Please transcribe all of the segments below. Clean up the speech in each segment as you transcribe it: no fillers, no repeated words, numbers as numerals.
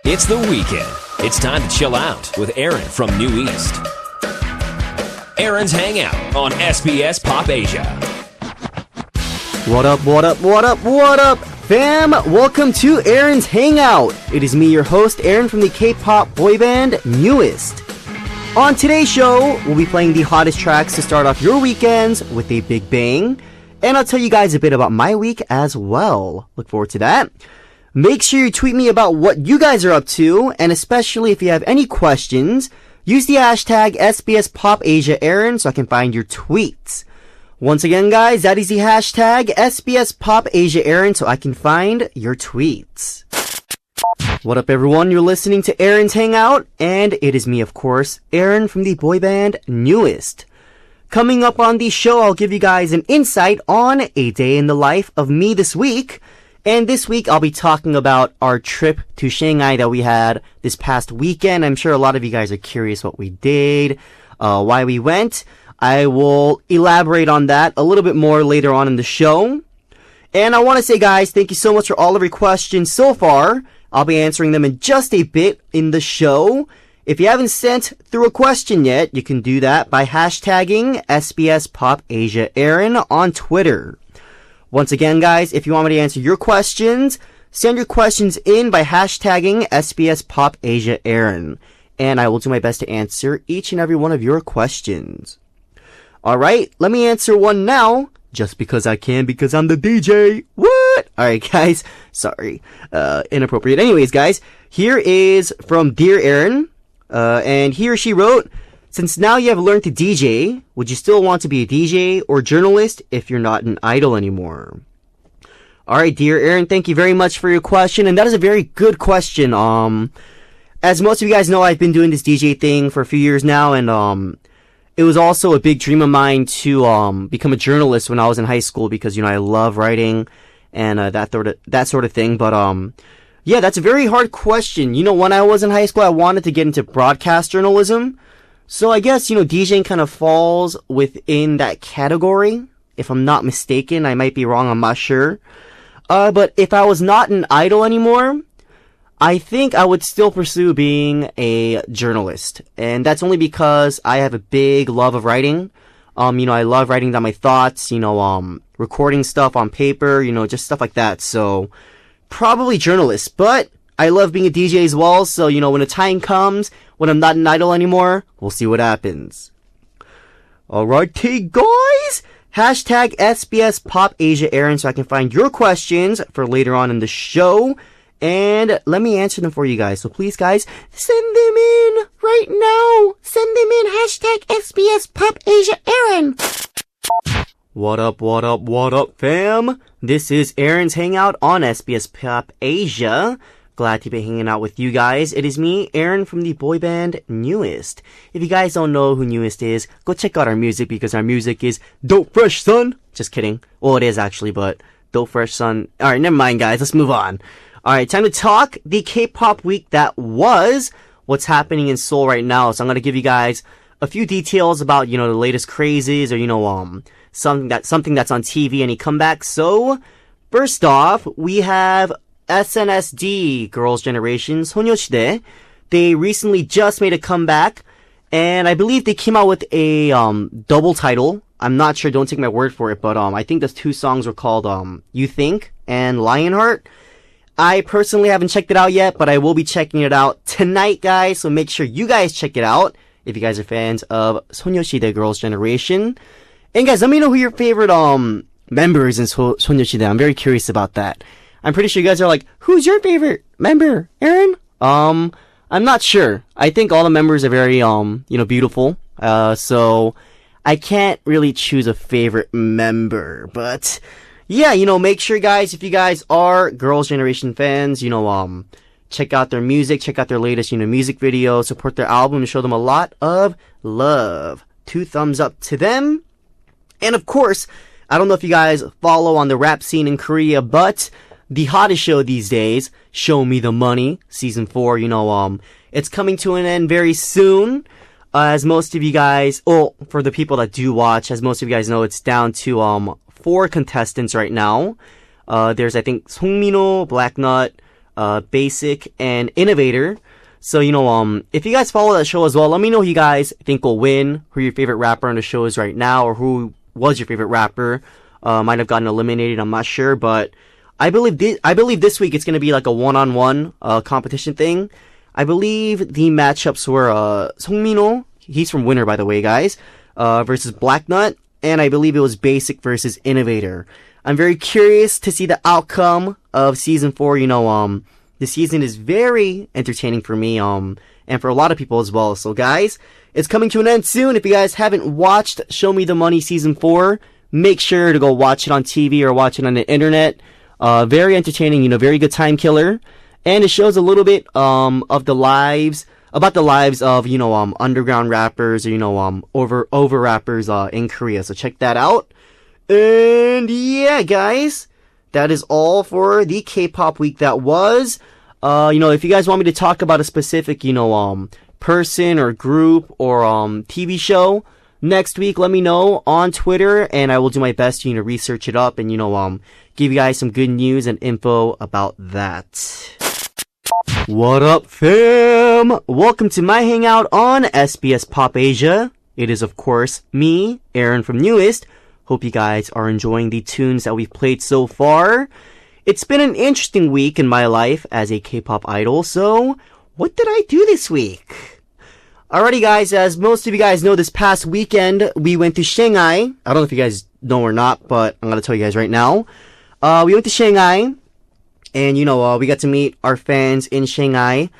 It's the weekend. It's time to chill out with Aron from New East. Aron's Hangout on SBSPopAsia. What up, what up, what up, what up, fam? Welcome to Aron's Hangout. It is me, your host, Aron from the K-pop boy band Newest. On today's show, we'll be playing the hottest tracks to start off your weekends with a big bang. And I'll tell you guys a bit about my week as well. Look forward to that. Make sure you tweet me about what you guys are up to, and especially if you have any questions, use the hashtag SBSPopAsiaAron so I can find your tweets. Once again, guys, that is the hashtag SBSPopAsiaAron so I can find your tweets. What up, everyone? You're listening to Aron's Hangout, and it is me, of course, Aron from the boy band Newest. Coming up on the show, I'll give you guys an insight on a day in the life of me this week. And this week, I'll be talking about our trip to Shanghai that we had this past weekend. I'm sure a lot of you guys are curious what we did, why we went. I will elaborate on that a little bit more later on in the show. And I want to say, guys, thank you so much for all of your questions so far. I'll be answering them in just a bit in the show. If you haven't sent through a question yet, you can do that by hashtagging SBSPopAsiaAron on Twitter. Once again, guys, if you want me to answer your questions, send your questions in by hashtagging SBSPopAsiaAron, and I will do my best to answer each and every one of your questions. Alright, let me answer one now, just because I can, because I'm the DJ. What? Alright, guys, sorry, inappropriate. Anyways, guys, here is from Dear Aron, and he or she wrote, since now you have learned to DJ, would you still want to be a DJ or journalist if you're not an idol anymore? Alright, dear Aron, thank you very much for your question, and that is a very good question. As most of you guys know, I've been doing this DJ thing for a few years now, and it was also a big dream of mine to become a journalist when I was in high school because, you know, I love writing and that sort of thing, but yeah, that's a very hard question. You know, when I was in high school, I wanted to get into broadcast journalism. So I guess, you know, DJing kind of falls within that category. If I'm not mistaken, I might be wrong, I'm not sure. But if I was not an idol anymore, I think I would still pursue being a journalist. And that's only because I have a big love of writing. You know, I love writing down my thoughts, you know, recording stuff on paper, you know, just stuff like that. So probably journalist, but I love being a DJ as well. So, you know, when the time comes, when I'm not an idol anymore, we'll see what happens. Alrighty, guys! Hashtag SBSPopAsiaAron so I can find your questions for later on in the show. And let me answer them for you guys. So please, guys, send them in right now. Send them in. Hashtag SBSPopAsiaAron. What up, what up, what up, fam? This is Aron's Hangout on SBSPopAsia. Glad to be hanging out with you guys. It is me, Aron from the boy band Newest. If you guys don't know who Newest is, go check out our music because our music is dope fresh, son. Just kidding. Well, it is actually, but dope fresh, son. Alright, never mind, guys. Let's move on. Alright, time to talk the K-pop week that was. What's happening in Seoul right now. So I'm gonna give you guys a few details about, you know, the latest crazes or, you know, something that's on TV, any comebacks. So, first off, we have SNSD, Girls' Generation, 소녀시대. They recently just made a comeback, and I believe they came out with a double title. I'm not sure, don't take my word for it, but I think those two songs were called You Think and Lionheart. I personally haven't checked it out yet, but I will be checking it out tonight, guys, so make sure you guys check it out if you guys are fans of 소녀시대, Girls' Generation. And guys, let me know who your favorite members in 소녀시대. I'm very curious about that. I'm pretty sure you guys are like, who's your favorite member, Aron? I'm not sure. I think all the members are very, you know, beautiful. So I can't really choose a favorite member. But yeah, you know, make sure, guys, if you guys are Girls' Generation fans, you know, check out their music, check out their latest, you know, music video, support their album, and show them a lot of love. 2 thumbs up to them. And of course, I don't know if you guys follow on the rap scene in Korea, but the hottest show these days, Show Me the Money, Season 4, you know, it's coming to an end very soon. As most of you guys, oh, for the people that do watch, as most of you guys know, it's down to 4 contestants right now. There's, I think, Songminho, Blacknut, Basic, and Innovator. So, if you guys follow that show as well, let me know who you guys think will win, who your favorite rapper on the show is right now, or who was your favorite rapper. Might have gotten eliminated, I'm not sure, but I believe this week it's going to be like a one-on-one competition thing. I believe the matchups were Songminho, he's from Winner by the way, guys, versus Black Nut, and I believe it was Basic versus Innovator. I'm very curious to see the outcome of season 4. The season is very entertaining for me, and for a lot of people as well. So guys, it's coming to an end soon. If you guys haven't watched Show Me the Money season 4, make sure to go watch it on TV or watch it on the internet. Very entertaining, very good time killer. And it shows a little bit, about the lives of, underground rappers or, over rappers, in Korea. So check that out. And yeah, guys, that is all for the K-pop week that was. If you guys want me to talk about a specific, person or group or, TV show next week, let me know on Twitter, and I will do my best to, research it up and, give you guys some good news and info about that. What up, fam? Welcome to my hangout on SBSPopAsia. It is, of course, me, Aron from Newest. Hope you guys are enjoying the tunes that we've played so far. It's been an interesting week in my life as a K-pop idol, so what did I do this week? Alrighty guys, as most of you guys know, this past weekend we went to Shanghai. I don't know if you guys know or not, but I'm gonna tell you guys right now. We went to Shanghai, and we got to meet our fans in Shanghai,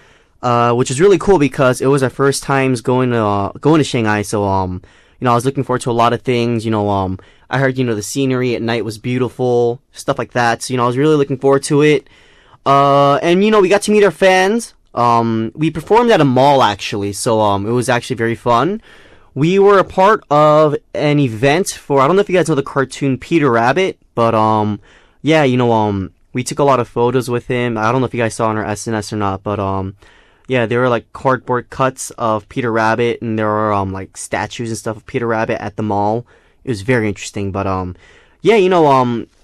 which is really cool because it was our first times going to Shanghai, so I was looking forward to a lot of things. I heard, the scenery at night was beautiful, stuff like that. So, I was really looking forward to it. And, we got to meet our fans. We performed at a mall, actually. So, it was actually very fun. We were a part of an event for, I don't know if you guys know the cartoon Peter Rabbit, but, yeah, we took a lot of photos with him. I don't know if you guys saw on our SNS or not, but, yeah, there were like cardboard cuts of Peter Rabbit, and there were like statues and stuff of Peter Rabbit at the mall. It was very interesting, but yeah,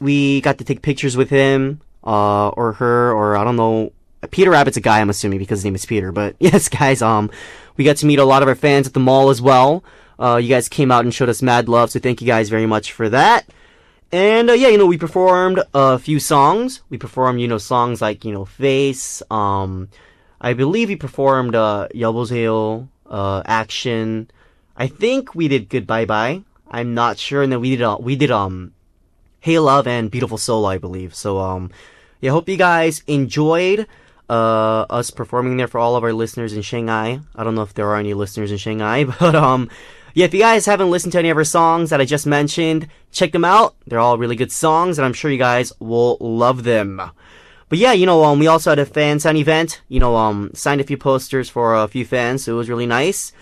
we got to take pictures with him, or her, or I don't know. Peter Rabbit's a guy, I'm assuming, because his name is Peter. But yes, guys, we got to meet a lot of our fans at the mall as well. You guys came out and showed us mad love, so thank you guys very much for that. And yeah, we performed a few songs. We performed, songs like Face. I believe we performed 여보세요, Action. I think we did Goodbye Bye. I'm not sure. And then we did Hey Love and Beautiful Soul, I believe. So yeah, hope you guys enjoyed us performing there for all of our listeners in Shanghai. I don't know if there are any listeners in Shanghai, but yeah, if you guys haven't listened to any of our songs that I just mentioned, check them out. They're all really good songs, and I'm sure you guys will love them. But yeah, we also had a fan sign event, signed a few posters for a few fans, so it was really nice.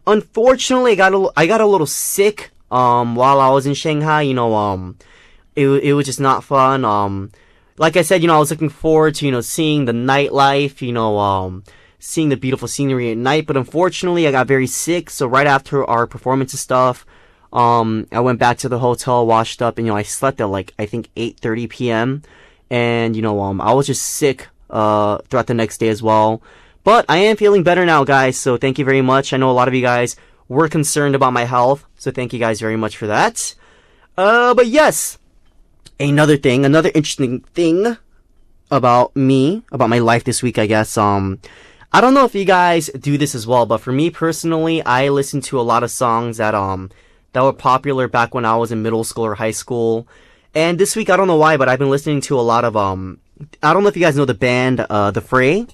Unfortunately, I got a little sick, while I was in Shanghai, it was just not fun. Like I said, I was looking forward to, seeing the nightlife, seeing the beautiful scenery at night, but unfortunately, I got very sick, so right after our performance and stuff, I went back to the hotel, washed up, and, I slept at like, I think 8:30 p.m., and, I was just sick, throughout the next day as well. But I am feeling better now, guys, so thank you very much. I know a lot of you guys were concerned about my health, so thank you guys very much for that. But yes, another interesting thing about me, about my life this week, I guess, I don't know if you guys do this as well, but for me personally, I listen to a lot of songs that were popular back when I was in middle school or high school. And this week, I don't know why, but I've been listening to a lot of, I don't know if you guys know the band, The Fray.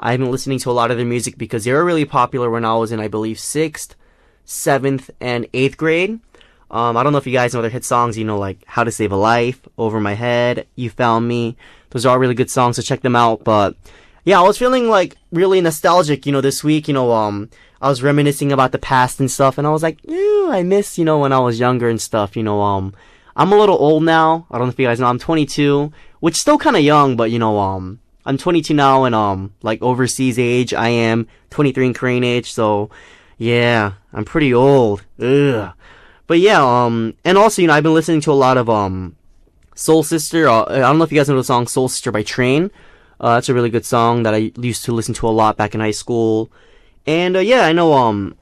I've been listening to a lot of their music because they were really popular when I was in, I believe, 6th, 7th, and 8th grade. I don't know if you guys know their hit songs, like How to Save a Life, Over My Head, You Found Me. Those are all really good songs, so check them out. But yeah, I was feeling like really nostalgic, this week, I was reminiscing about the past and stuff, and I was like, I miss, when I was younger and stuff, I'm a little old now. I don't know if you guys know, I'm 22, which is still kind of young, but I'm 22 now, and like overseas age, I am 23 in Korean age, so yeah, I'm pretty old. Ugh. But yeah, and also, I've been listening to a lot of Soul Sister. I don't know if you guys know the song Soul Sister by Train. That's a really good song that I used to listen to a lot back in high school. And yeah, I know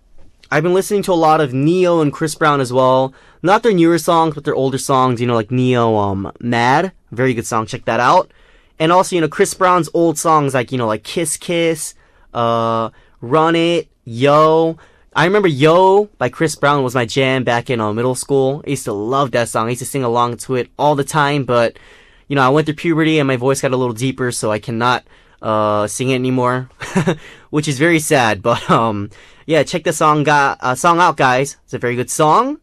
I've been listening to a lot of Neo and Chris Brown as well. Not their newer songs, but their older songs, you know, like Neo, Mad. Very good song, check that out. And also, you know, Chris Brown's old songs like, you know, like Kiss Kiss, Run It, Yo. I remember Yo by Chris Brown was my jam back in middle school. I used to love that song. I used to sing along to it all the time, but, you know, I went through puberty and my voice got a little deeper, so I cannot sing it anymore, which is very sad. But yeah, check the song out, guys. It's a very good song.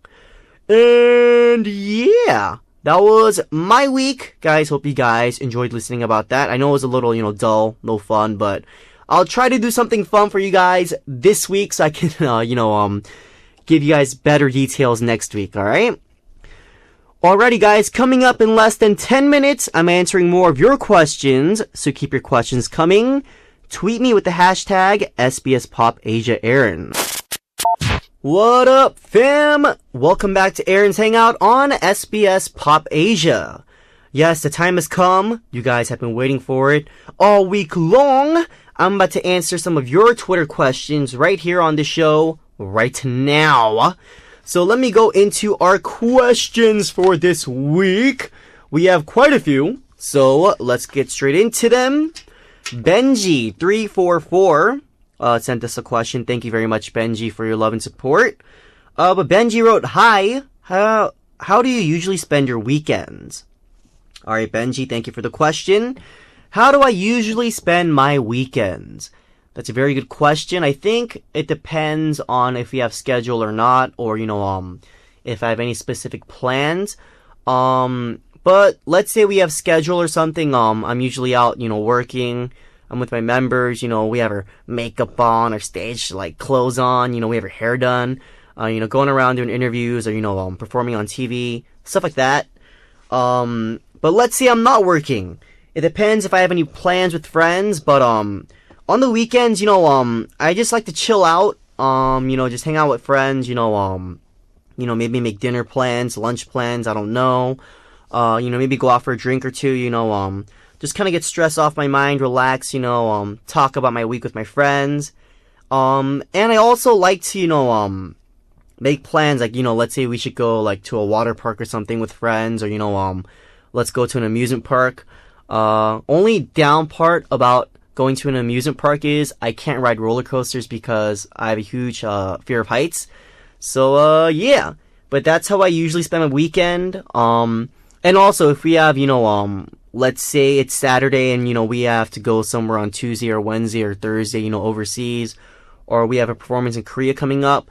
And yeah, that was my week, guys. Hope you guys enjoyed listening about that. I know it was a little, you know, dull, no fun, but I'll try to do something fun for you guys this week so I can, you know, give you guys better details next week. All right. Alrighty, guys, coming up in less than 10 minutes, I'm answering more of your questions, so keep your questions coming. Tweet me with the hashtag SBSPopAsiaAron. What up, fam? Welcome back to Aron's Hangout on SBSPopAsia. Yes, the time has come. You guys have been waiting for it all week long. I'm about to answer some of your Twitter questions right here on the show right now. So let me go into our questions for this week. We have quite a few, so let's get straight into them. Benji344 sent us a question. Thank you very much, Benji, for your love and support. But Benji wrote, "Hi, how do you usually spend your weekends?" Alright, Benji, thank you for the question. How do I usually spend my weekends? That's a very good question. I think it depends on if we have schedule or not, or, you know, if I have any specific plans. But let's say we have schedule or something. I'm usually out, you know, working. I'm with my members, you know, we have our makeup on, our stage, like, clothes on, you know, we have our hair done, you know, going around doing interviews or, you know, performing on TV, stuff like that. But let's say I'm not working. It depends if I have any plans with friends, but, on the weekends, you know, I just like to chill out, you know, just hang out with friends, you know, maybe make dinner plans, lunch plans, I don't know, you know, maybe go out for a drink or two, you know, just kind of get stress off my mind, relax, you know, talk about my week with my friends, and I also like to, you know, make plans, like, you know, let's say we should go, like, to a water park or something with friends, or, you know, let's go to an amusement park. Only down part about going to an amusement park is I can't ride roller coasters because I have a huge fear of heights. So yeah, but that's how I usually spend my weekend. And also if we have, you know, let's say it's Saturday and, you know, we have to go somewhere on Tuesday or Wednesday or Thursday, you know, overseas, or we have a performance in Korea coming up,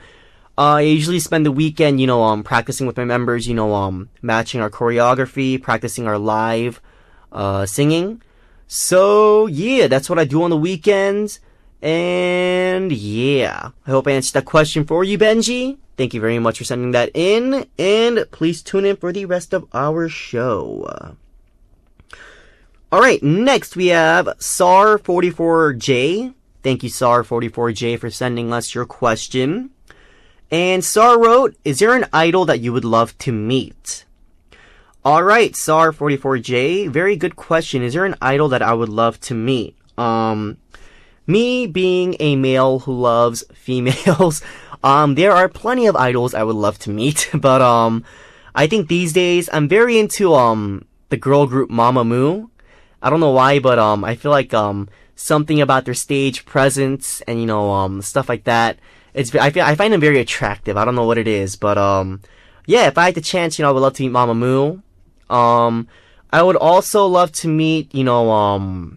I usually spend the weekend, you know, practicing with my members, you know, matching our choreography, practicing our live singing. So yeah, that's what I do on the weekends. And yeah, I hope I answered that question for you, Benji. Thank you very much for sending that in, and please tune in for the rest of our show. Alright, next we have SAR44J. Thank you, SAR44J, for sending us your question. And SAR wrote, "Is there an idol that you would love to meet?" Alright, SAR44J, very good question. Is there an idol that I would love to meet? Me being a male who loves females, there are plenty of idols I would love to meet, but I think these days I'm very into the girl group Mamamoo. I don't know why, but I feel like something about their stage presence and, you know, stuff like that. I find them very attractive. I don't know what it is, but yeah, if I had the chance, you know, I would love to meet Mamamoo. I would also love to meet, you know,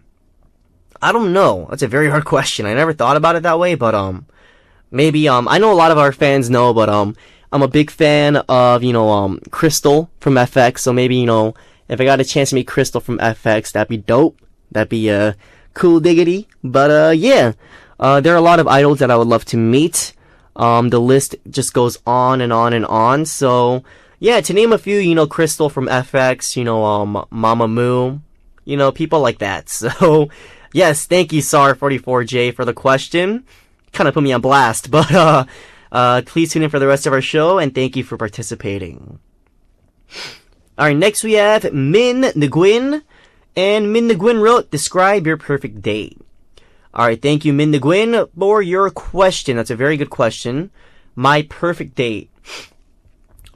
I don't know. That's a very hard question. I never thought about it that way, but maybe I know a lot of our fans know, but I'm a big fan of, you know, Crystal from FX. So maybe, you know, if I got a chance to meet Crystal from FX, that'd be dope. That'd be cool diggity. But yeah, there are a lot of idols that I would love to meet. The list just goes on and on and on. So yeah, to name a few, you know, Crystal from FX, you know, Mamamoo, you know, people like that. So yes, thank you, SAR44J, for the question. Kind of put me on blast, but please tune in for the rest of our show, and thank you for participating. Alright, next we have Min Nguyen, And Min Nguyen wrote, describe your perfect date. Alright, thank you, Min Nguyen, for your question. That's a very good question. My perfect date.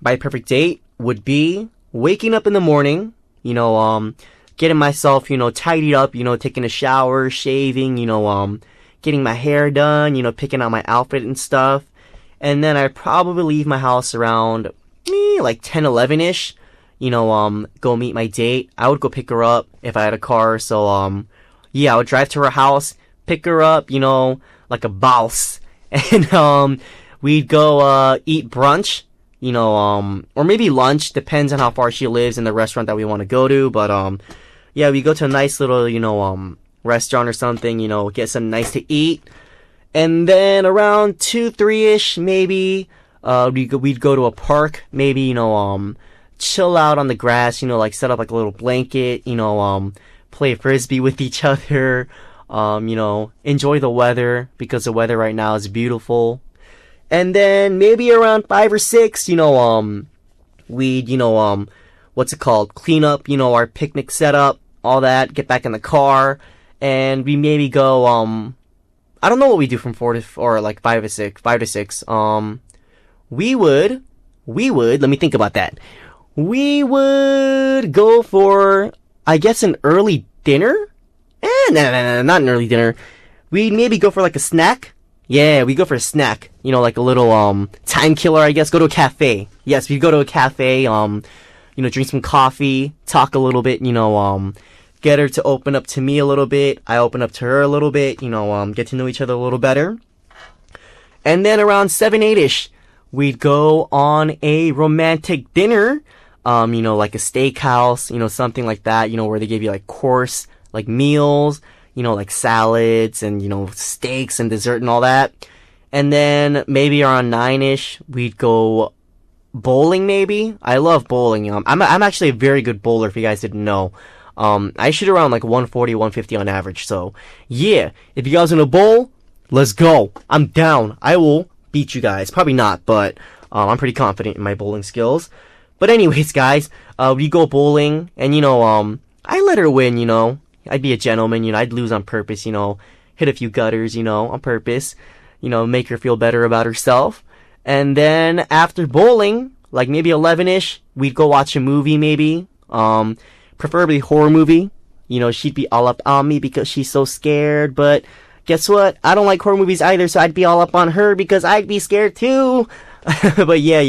My perfect date would be waking up in the morning, getting myself, tidied up, taking a shower, shaving, getting my hair done, picking out my outfit and stuff. And then I'd probably leave my house around, like 10, 11-ish. Go meet my date. I would go pick her up if I had a car. So, I would drive to her house, pick her up, like a boss. And, we'd go, eat brunch, or maybe lunch. Depends on how far she lives and the restaurant that we want to go to. But, we go to a nice little, restaurant or something, get something nice to eat. And then around 2, 3-ish, maybe, we'd go to a park, maybe, chill out on the grass, like set up like a little blanket, play frisbee with each other, enjoy the weather because the weather right now is beautiful. And then maybe around 5 or 6, we'd, clean up, our picnic setup, all that, get back in the car, and we maybe go, I don't know what we do from 4 to, or like 5 to 6, we would, let me think about that. We would go for, I guess, an early dinner? No, not an early dinner. We'd maybe go for like a snack. Yeah, we go for a snack. Like a little, time killer, I guess. Go to a cafe. Yes, we go to a cafe, drink some coffee, talk a little bit, get her to open up to me a little bit. I open up to her a little bit, get to know each other a little better. And then around 7, 8-ish, we'd go on a romantic dinner. Like a steakhouse, something like that, where they give you like course, like meals, like salads and, steaks and dessert and all that. And then maybe around 9-ish, we'd go bowling maybe. I love bowling. I'm actually a very good bowler if you guys didn't know. I shoot around like 140, 150 on average. So yeah, if you guys want to bowl, let's go. I'm down. I will beat you guys. Probably not, but, I'm pretty confident in my bowling skills. But anyways, guys, we go bowling, and, I let her win, I'd be a gentleman, I'd lose on purpose, hit a few gutters, on purpose, make her feel better about herself. And then after bowling, like maybe 11-ish, we'd go watch a movie maybe, preferably horror movie. She'd be all up on me because she's so scared, but guess what? I don't like horror movies either, so I'd be all up on her because I'd be scared too. But yeah,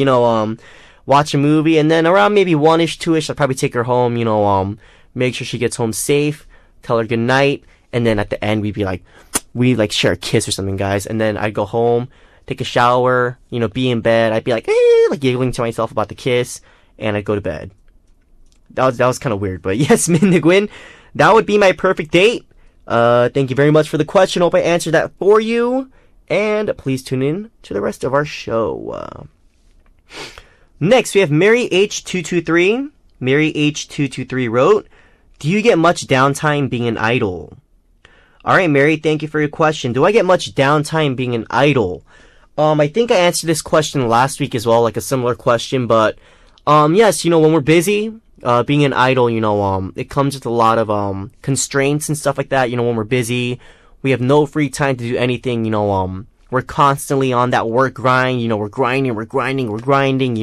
watch a movie, and then around maybe 1-ish, 2-ish, I'd probably take her home, make sure she gets home safe, tell her good night, and then at the end, we'd share a kiss or something, guys, and then I'd go home, take a shower, be in bed, I'd be like giggling to myself about the kiss, and I'd go to bed. That was kind of weird, but yes, Min Nguyen, that would be my perfect date. Thank you very much for the question, hope I answered that for you, and please tune in to the rest of our show. Next, we have Mary H223. Mary H223 wrote, do you get much downtime being an idol? Alright, Mary, thank you for your question. Do I get much downtime being an idol? I think I answered this question last week as well, like a similar question, but, yes, when we're busy, being an idol, it comes with a lot of, constraints and stuff like that. When we're busy, we have no free time to do anything, we're constantly on that work grind, we're grinding,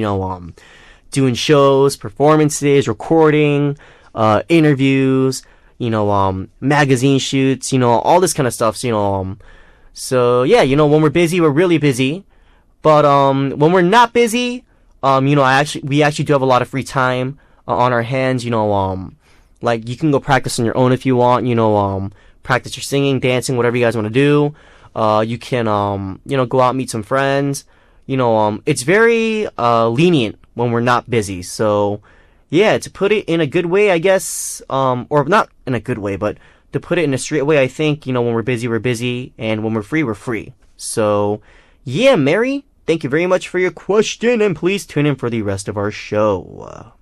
doing shows, performances, recording, interviews, magazine shoots, all this kind of stuff, so yeah, when we're busy, we're really busy, but, when we're not busy, we actually do have a lot of free time, on our hands, like, you can go practice on your own if you want, practice your singing, dancing, whatever you guys want to do. You can, go out and meet some friends. It's very, lenient when we're not busy. So, yeah, to put it in a good way, I guess, or not in a good way, but to put it in a straight way, I think, when we're busy, and when we're free. So, yeah, Mary, thank you very much for your question, and please tune in for the rest of our show.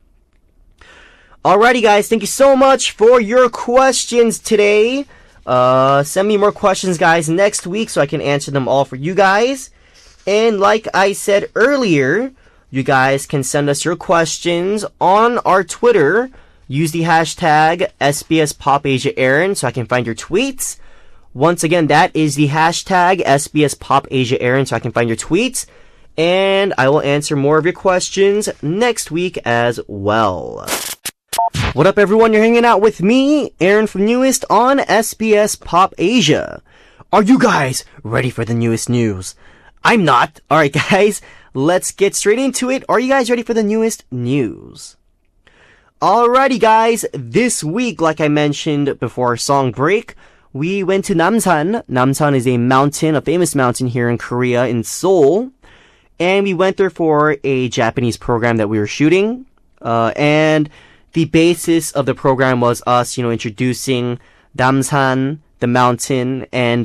Alrighty, guys, thank you so much for your questions today. Send me more questions, guys, next week so I can answer them all for you guys. And like I said earlier, you guys can send us your questions on our Twitter use the hashtag SBSPopAsia Aron so I can find your tweets. Once again, that is the hashtag SBSPopAsia Aron so I can find your tweets. And I will answer more of your questions next week as well. What up, everyone? You're hanging out with me, Aron from Newest on SBSPopAsia. Are you guys ready for the newest news? I'm not. Alright, guys, let's get straight into it. Are you guys ready for the newest news? Alrighty, guys, this week, like I mentioned before our song break, we went to Namsan. Namsan is a mountain, a famous mountain here in Korea, in Seoul. And we went there for a Japanese program that we were shooting. And the basis of the program was us, introducing Namsan, the mountain, and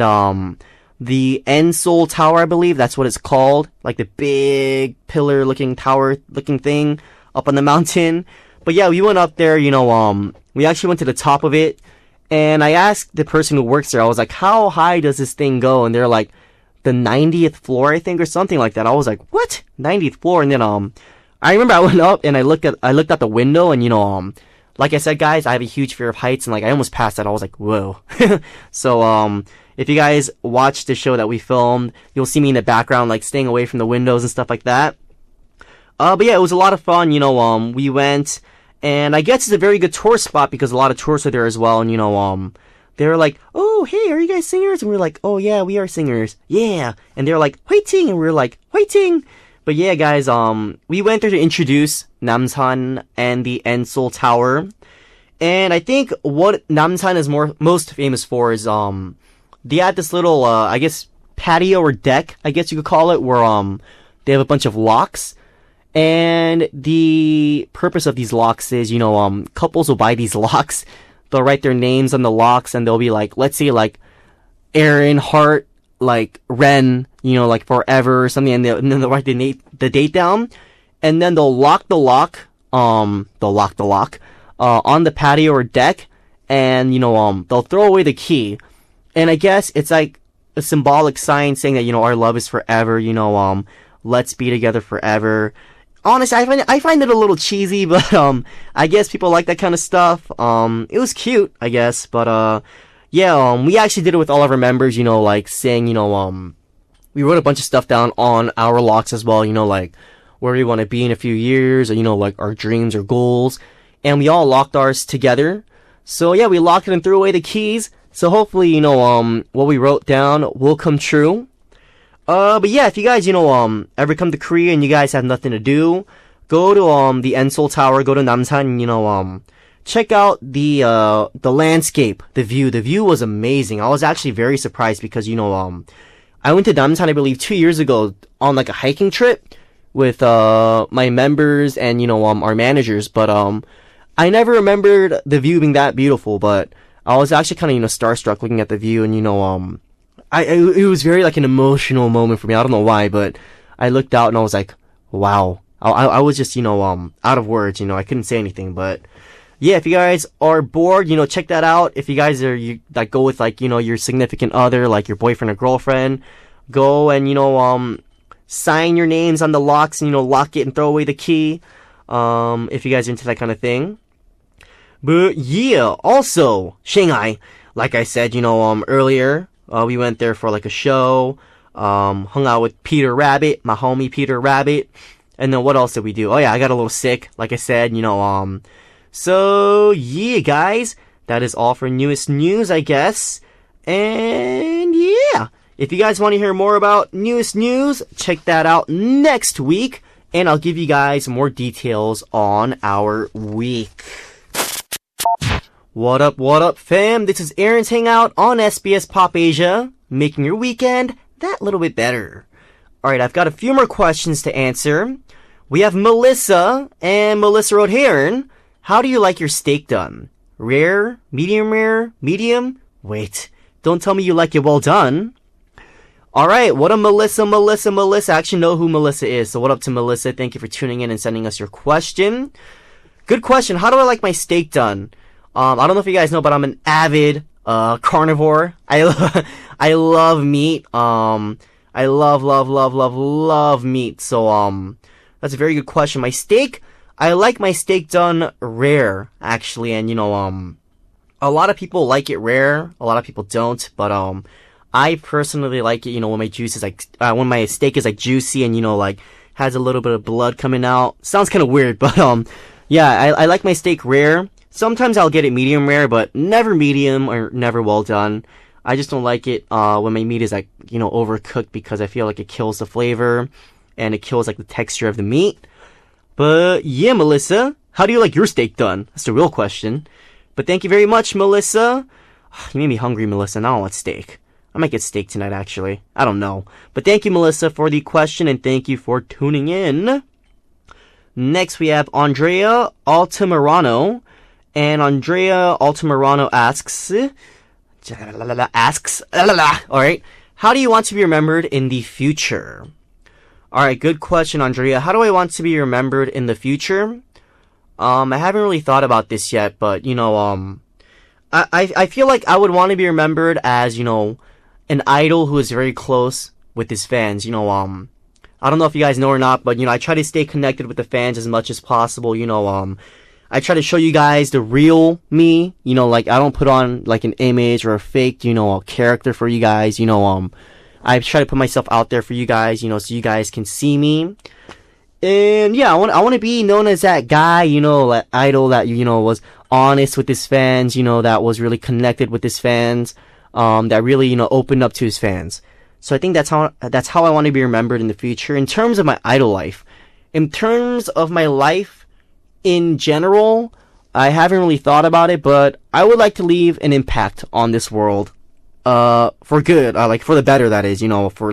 the Seoul Tower, I believe. That's what it's called. Like the big pillar-looking tower-looking thing up on the mountain. But yeah, we went up there, we actually went to the top of it. And I asked the person who works there, I was like, how high does this thing go? And they're like, the 90th floor, I think, or something like that. I was like, what? 90th floor? And then, I remember I went up and I looked out the window and, like I said, guys, I have a huge fear of heights and like, I almost passed out. I was like, whoa. So, if you guys watch the show that we filmed, you'll see me in the background, like staying away from the windows and stuff like that. But yeah, it was a lot of fun. We went, and I guess it's a very good tourist spot because a lot of tourists are there as well. And, they were like, oh, hey, are you guys singers? And we were like, oh yeah, we are singers. Yeah. And they were like, "Waiting," and we were like, "Waiting." But yeah, guys, we went there to introduce Namsan and the Seoul Tower. And I think what Namsan is most famous for is, they had this little, I guess, patio or deck, I guess you could call it, where, they have a bunch of locks. And the purpose of these locks is, couples will buy these locks. They'll write their names on the locks and they'll be like, let's say like, Aron, Heart, like, Ren, like forever or something. And then they'll write the date down. And then they'll lock the lock, on the patio or deck. And, they'll throw away the key. And I guess it's like a symbolic sign saying that, our love is forever, let's be together forever. Honestly, I find it a little cheesy, but, I guess people like that kind of stuff. It was cute, I guess, but, yeah, we actually did it with all of our members, like saying, we wrote a bunch of stuff down on our locks as well, like where we want to be in a few years, or, like our dreams or goals. And we all locked ours together. So yeah, we locked it and threw away the keys. So hopefully, what we wrote down will come true. But yeah, if you guys, ever come to Korea and you guys have nothing to do, go to, the Seoul Tower, go to Namsan, and, check out the landscape, the view. The view was amazing. I was actually very surprised because, I went to Namsan, I believe, 2 years ago on like a hiking trip with, my members and, our managers, but, I never remembered the view being that beautiful, but I was actually kind of, starstruck looking at the view and, it was very like an emotional moment for me. I don't know why, but I looked out and I was like, wow. I was just, out of words, I couldn't say anything, but yeah, if you guys are bored, check that out. If you guys are, like go with like, your significant other, like your boyfriend or girlfriend, go and, sign your names on the locks and, lock it and throw away the key. If you guys are into that kind of thing. But yeah, also, Shanghai, like I said, earlier, we went there for like a show, hung out with Peter Rabbit, my homie Peter Rabbit, and then what else did we do? Oh yeah, I got a little sick, like I said, so yeah, guys, that is all for newest news, I guess, and yeah, if you guys want to hear more about newest news, check that out next week, and I'll give you guys more details on our week. What up, fam? This is Aron's Hangout on SBSPopAsia, making your weekend that little bit better. Alright, I've got a few more questions to answer. We have Melissa, and Melissa wrote, "Hey Aron, how do you like your steak done? Rare? Medium? Wait, don't tell me you like it well done." Alright, what up Melissa? I actually know who Melissa is, so what up to Melissa? Thank you for tuning in and sending us your question. Good question. How do I like my steak done? I don't know if you guys know, but I'm an avid carnivore. I love meat. I love meat. So that's a very good question. My steak, I like my steak done rare, actually, and a lot of people like it rare, a lot of people don't, but I personally like it, when my juice is when my steak is juicy and has a little bit of blood coming out. Sounds kind of weird, but yeah, I like my steak rare. Sometimes I'll get it medium rare, but never medium or never well done. I just don't like it when my meat is overcooked, because I feel like it kills the flavor and it kills the texture of the meat. But yeah, Melissa, how do you like your steak done? That's the real question. But thank you very much, Melissa. You made me hungry, Melissa. Now I want steak. I might get steak tonight, actually. I don't know. But thank you, Melissa, for the question, and thank you for tuning in. Next, we have Andrea Altamirano. And Andrea Altamirano asks, alright, how do you want to be remembered in the future? Alright, good question, Andrea. How do I want to be remembered in the future? I haven't really thought about this yet, but, I feel like I would want to be remembered as, an idol who is very close with his fans. I don't know if you guys know or not, but, I try to stay connected with the fans as much as possible. I try to show you guys the real me. I don't put on, an image or a fake, a character for you guys. I try to put myself out there for you guys, so you guys can see me. And yeah, I want to be known as that guy, that idol that, was honest with his fans, that was really connected with his fans, that really, opened up to his fans. So I think that's how I want to be remembered in the future. In terms of my idol life, in terms of my life in general, I haven't really thought about it, but I would like to leave an impact on this world, for good, for the better, that is, for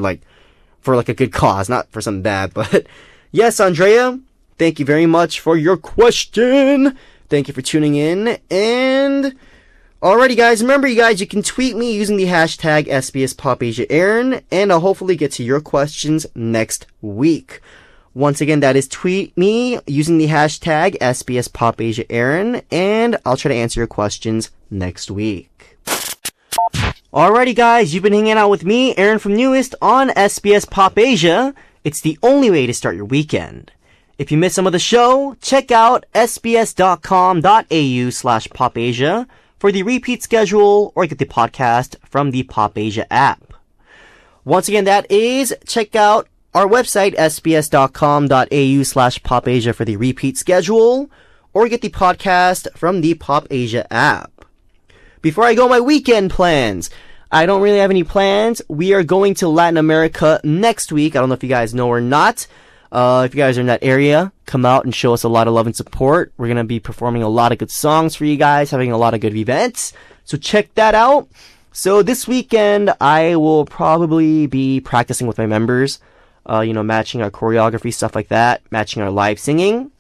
a good cause, not for something bad. But yes, Andrea, thank you very much for your question. Thank you for tuning in. And alrighty, guys, remember, you can tweet me using the hashtag SBSPopAsia Aron, and I'll hopefully get to your questions next week. Once again, that is tweet me using the hashtag SBSPopAsia Aron, and I'll try to answer your questions next week. Alrighty, guys, you've been hanging out with me, Aron from Newest, on SBSPopAsia. It's the only way to start your weekend. If you missed some of the show, check out sbs.com.au/popasia for the repeat schedule, or get the podcast from the PopAsia app. Once again, that is, check out our website, sbs.com.au/popasia for the repeat schedule, or get the podcast from the PopAsia app. Before I go, my weekend plans. I don't really have any plans. We are going to Latin America next week. I don't know if you guys know or not. If you guys are in that area, come out and show us a lot of love and support. We're going to be performing a lot of good songs for you guys, having a lot of good events. So check that out. So this weekend, I will probably be practicing with my members, matching our choreography, stuff like that, matching our live singing.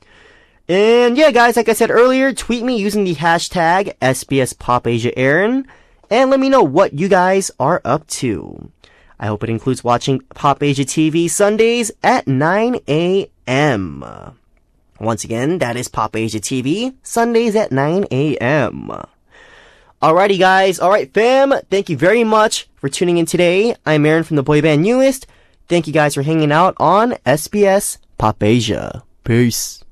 And yeah, guys, like I said earlier, tweet me using the hashtag SBSPopAsia Aron, and let me know what you guys are up to. I hope it includes watching PopAsia TV Sundays at 9 a.m. Once again, that is PopAsia TV Sundays at 9 a.m. Alrighty, guys. Alright, fam. Thank you very much for tuning in today. I'm Aron from the boy band Newest. Thank you guys for hanging out on SBS PopAsia. Peace.